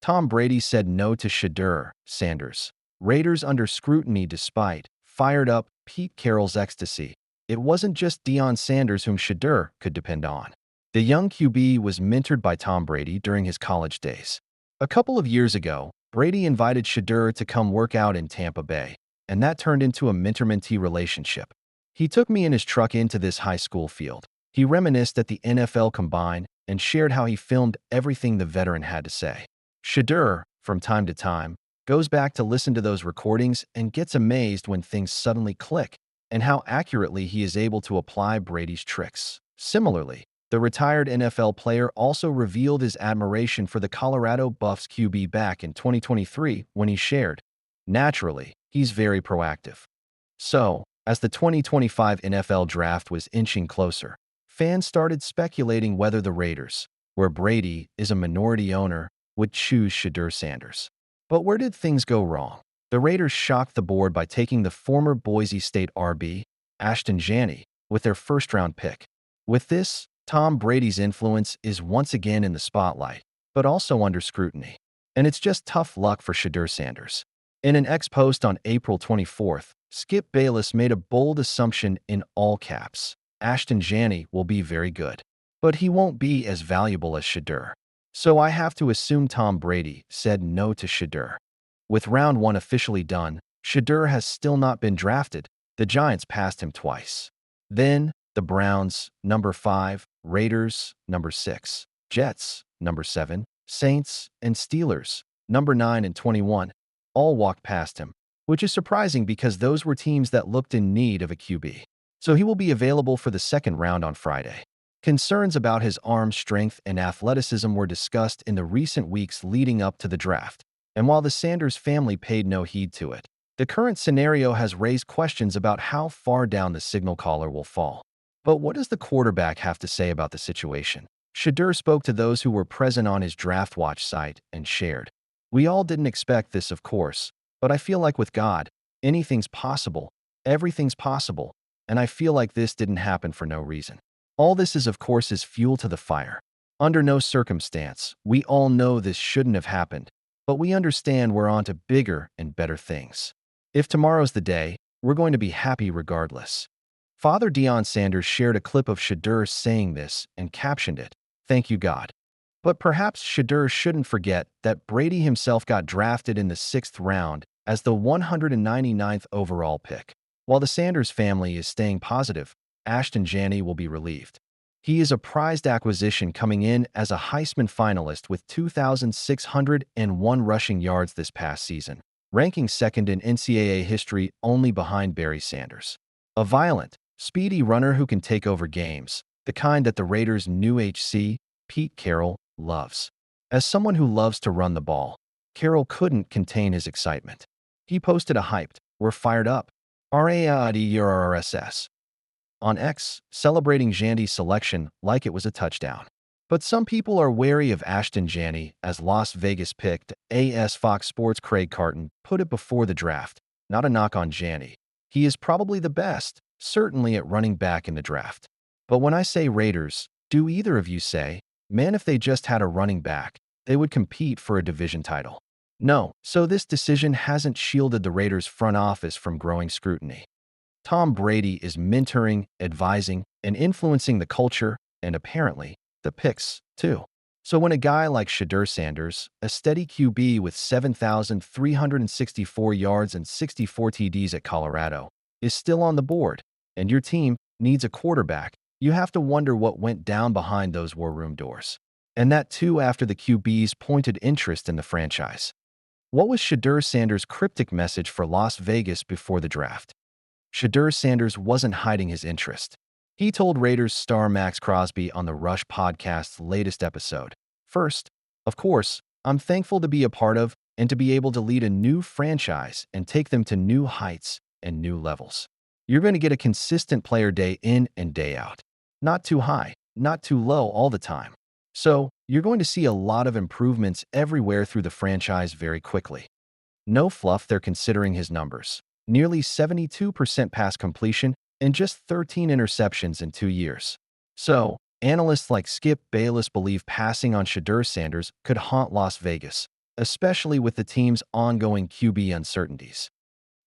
Tom Brady said no to Shedeur, Sanders. Raiders under scrutiny despite fired-up Pete Carroll's ecstasy. It wasn't just Deion Sanders whom Shedeur could depend on. The young QB was mentored by Tom Brady during his college days. A couple of years ago, Brady invited Shedeur to come work out in Tampa Bay, and that turned into a mentor-mentee relationship. He took me in his truck into this high school field. He reminisced at the NFL Combine and shared how he filmed everything the veteran had to say. Shedeur, from time to time, goes back to listen to those recordings and gets amazed when things suddenly click and how accurately he is able to apply Brady's tricks. Similarly, the retired NFL player also revealed his admiration for the Colorado Buffs QB back in 2023 when he shared, "Naturally, he's very proactive." So, as the 2025 NFL Draft was inching closer, fans started speculating whether the Raiders, where Brady is a minority owner, would choose Shedeur Sanders. But where did things go wrong? The Raiders shocked the board by taking the former Boise State RB, Ashton Janney, with their first-round pick. With this, Tom Brady's influence is once again in the spotlight, but also under scrutiny. And it's just tough luck for Shedeur Sanders. In an X-post on April 24th, Skip Bayless made a bold assumption in all caps. Ashton Janney will be very good, but he won't be as valuable as Shedeur. So I have to assume Tom Brady said no to Shedeur. With round one officially done, Shedeur has still not been drafted. The Giants passed him twice. Then, the Browns, number 5, Raiders, number 6, Jets, number 7, Saints, and Steelers, number 9 and 21, all walked past him, which is surprising because those were teams that looked in need of a QB. So he will be available for the second round on Friday. Concerns about his arm strength and athleticism were discussed in the recent weeks leading up to the draft, and while the Sanders family paid no heed to it, the current scenario has raised questions about how far down the signal caller will fall. But what does the quarterback have to say about the situation? Shedeur spoke to those who were present on his Draft Watch site and shared, "We all didn't expect this, of course, but I feel like with God, anything's possible, everything's possible, and I feel like this didn't happen for no reason." All this is, of course, is fuel to the fire. Under no circumstance, we all know this shouldn't have happened, but we understand we're on to bigger and better things. If tomorrow's the day, we're going to be happy regardless. Father Deion Sanders shared a clip of Shedeur saying this and captioned it, "Thank you, God." But perhaps Shedeur shouldn't forget that Brady himself got drafted in the 6th round as the 199th overall pick. While the Sanders family is staying positive, Ashton Janney will be relieved. He is a prized acquisition coming in as a Heisman finalist with 2,601 rushing yards this past season, ranking second in NCAA history only behind Barry Sanders. A violent, speedy runner who can take over games, the kind that the Raiders' new HC, Pete Carroll, loves. As someone who loves to run the ball, Carroll couldn't contain his excitement. He posted a hyped, "We're fired up," RAIDURRSS on X, celebrating Janney's selection like it was a touchdown. But some people are wary of Ashton Janney as Las Vegas picked. AS Fox Sports' Craig Carton put it before the draft. Not a knock on Janney. He is probably the best, certainly at running back in the draft. But when I say Raiders, do either of you say, "Man, if they just had a running back, they would compete for a division title"? No, so this decision hasn't shielded the Raiders' front office from growing scrutiny. Tom Brady is mentoring, advising, and influencing the culture, and apparently, the picks, too. So when a guy like Shedeur Sanders, a steady QB with 7,364 yards and 64 TDs at Colorado, is still on the board, and your team needs a quarterback, you have to wonder what went down behind those war room doors. And that too after the QB's pointed interest in the franchise. What was Shedeur Sanders' cryptic message for Las Vegas before the draft? Shedeur Sanders wasn't hiding his interest. He told Raiders star Max Crosby on the Rush podcast's latest episode, "First, of course, I'm thankful to be a part of and to be able to lead a new franchise and take them to new heights and new levels. You're going to get a consistent player day in and day out. Not too high, not too low all the time. So, you're going to see a lot of improvements everywhere through the franchise very quickly." No fluff, they're considering his numbers. Nearly 72% pass completion and just 13 interceptions in 2 years. So, analysts like Skip Bayless believe passing on Shedeur Sanders could haunt Las Vegas, especially with the team's ongoing QB uncertainties.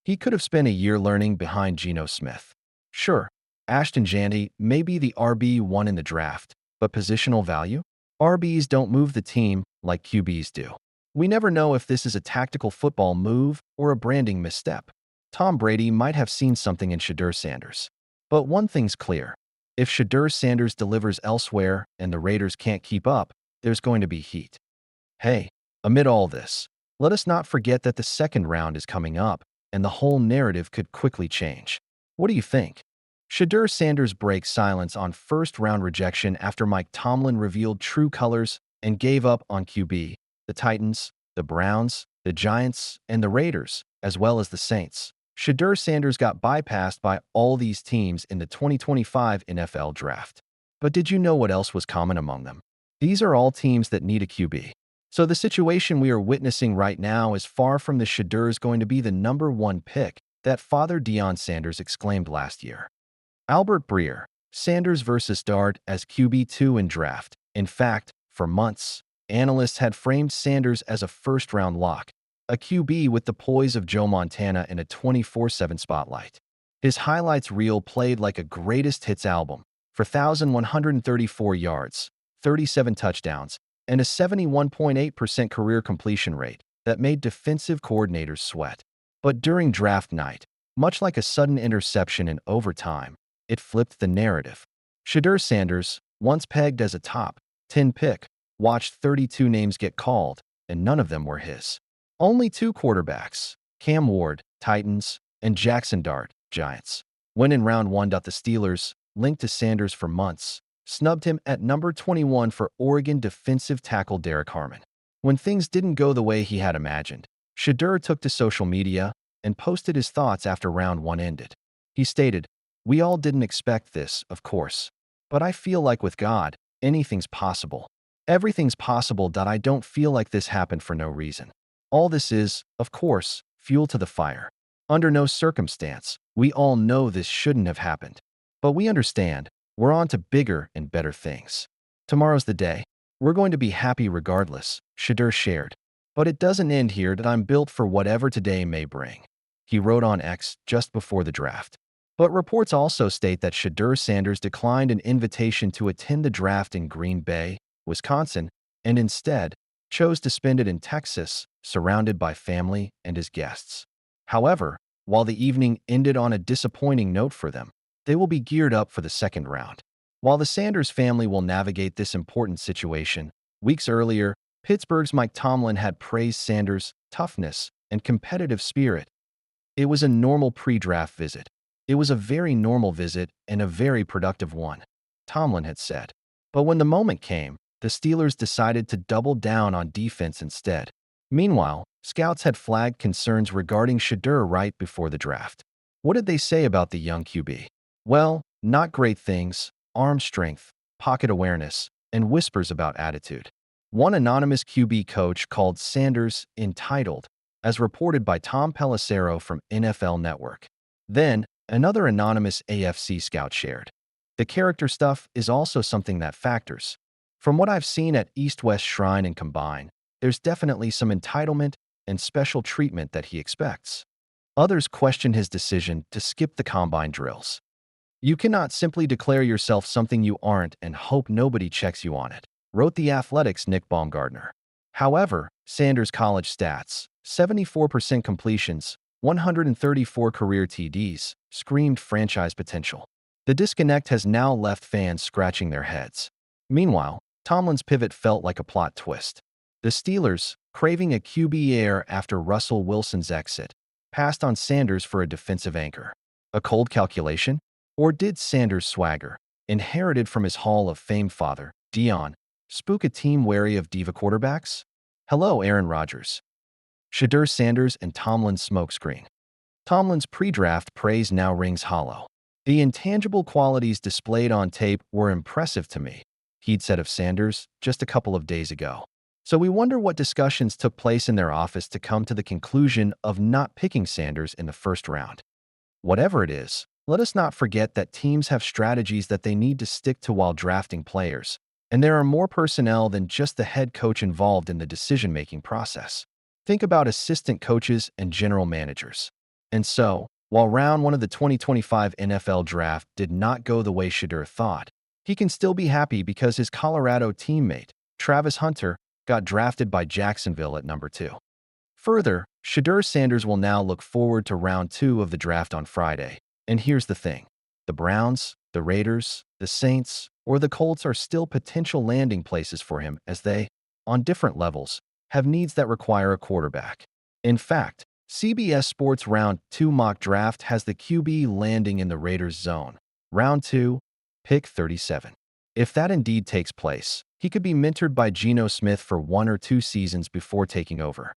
He could have spent a year learning behind Geno Smith. Sure, Ashton Jandy may be the RB1 in the draft, but positional value? RBs don't move the team like QBs do. We never know if this is a tactical football move or a branding misstep. Tom Brady might have seen something in Shedeur Sanders. But one thing's clear. If Shedeur Sanders delivers elsewhere and the Raiders can't keep up, there's going to be heat. Hey, amid all this, let us not forget that the second round is coming up, and the whole narrative could quickly change. What do you think? Shedeur Sanders breaks silence on first-round rejection after Mike Tomlin revealed true colors and gave up on QB, the Titans, the Browns, the Giants, and the Raiders, as well as the Saints. Shedeur Sanders got bypassed by all these teams in the 2025 NFL Draft. But did you know what else was common among them? These are all teams that need a QB. So the situation we are witnessing right now is far from the Shedeur's going to be the #1 pick that Father Deion Sanders exclaimed last year. Albert Breer, Sanders versus Dart as QB2 in draft. In fact, for months, analysts had framed Sanders as a first-round lock, a QB with the poise of Joe Montana in a 24/7 spotlight. His highlights reel played like a greatest hits album for 1,134 yards, 37 touchdowns, and a 71.8% career completion rate that made defensive coordinators sweat. But during draft night, much like a sudden interception in overtime, it flipped the narrative. Shedeur Sanders, once pegged as a top 10 pick, watched 32 names get called, and none of them were his. Only two quarterbacks, Cam Ward, Titans, and Jackson Dart, Giants. When in round 1, the Steelers, linked to Sanders for months, snubbed him at number 21 for Oregon defensive tackle Derek Harmon. When things didn't go the way he had imagined, Shedeur took to social media and posted his thoughts after round 1 ended. He stated, "We all didn't expect this, of course. But I feel like with God, anything's possible. Everything's possible. I don't feel like this happened for no reason. All this is, of course, fuel to the fire. Under no circumstance, we all know this shouldn't have happened. But we understand, we're on to bigger and better things. Tomorrow's the day. We're going to be happy regardless," Shedeur shared. "But it doesn't end here. I'm built for whatever today may bring," he wrote on X just before the draft. But reports also state that Shedeur Sanders declined an invitation to attend the draft in Green Bay, Wisconsin, and instead chose to spend it in Texas, surrounded by family and his guests. However, while the evening ended on a disappointing note for them, they will be geared up for the second round. While the Sanders family will navigate this important situation, weeks earlier, Pittsburgh's Mike Tomlin had praised Sanders' toughness and competitive spirit. "It was a normal pre-draft visit. It was a very normal visit and a very productive one," Tomlin had said. But when the moment came, the Steelers decided to double down on defense instead. Meanwhile, scouts had flagged concerns regarding Shedeur right before the draft. What did they say about the young QB? Well, not great things: arm strength, pocket awareness, and whispers about attitude. One anonymous QB coach called Sanders entitled, as reported by Tom Pelissero from NFL Network. Then, another anonymous AFC scout shared, "The character stuff is also something that factors. From what I've seen at East-West Shrine and Combine, there's definitely some entitlement and special treatment that he expects." Others questioned his decision to skip the Combine drills. "You cannot simply declare yourself something you aren't and hope nobody checks you on it," wrote The Athletic's Nick Baumgardner. However, Sanders' college stats, 74% completions, 134 career TDs, screamed franchise potential. The disconnect has now left fans scratching their heads. Meanwhile, Tomlin's pivot felt like a plot twist. The Steelers, craving a QB heir after Russell Wilson's exit, passed on Sanders for a defensive anchor. A cold calculation? Or did Sanders' swagger, inherited from his Hall of Fame father, Deion, spook a team wary of diva quarterbacks? Hello, Aaron Rodgers. Shedeur Sanders and Tomlin's smokescreen. Tomlin's pre-draft praise now rings hollow. "The intangible qualities displayed on tape were impressive to me," he'd said of Sanders just a couple of days ago. So we wonder what discussions took place in their office to come to the conclusion of not picking Sanders in the first round. Whatever it is, let us not forget that teams have strategies that they need to stick to while drafting players, And there are more personnel than just the head coach involved in the decision-making process. Think about assistant coaches and general managers. And so, while round one of the 2025 NFL draft did not go the way Shedeur thought, he can still be happy because his Colorado teammate, Travis Hunter, got drafted by Jacksonville at number 2. Further, Shedeur Sanders will now look forward to round 2 of the draft on Friday. And here's the thing. The Browns, the Raiders, the Saints, or the Colts are still potential landing places for him as they, on different levels, have needs that require a quarterback. In fact, CBS Sports Round 2 mock draft has the QB landing in the Raiders zone. Round 2, pick 37. If that indeed takes place, he could be mentored by Geno Smith for 1 or 2 seasons before taking over.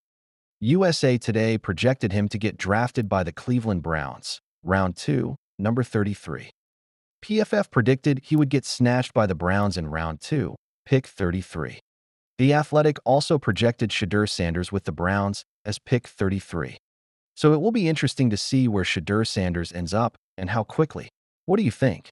USA Today projected him to get drafted by the Cleveland Browns. Round 2, number 33. PFF predicted he would get snatched by the Browns in round 2, pick 33. The Athletic also projected Shedeur Sanders with the Browns as pick 33. So it will be interesting to see where Shedeur Sanders ends up and how quickly. What do you think?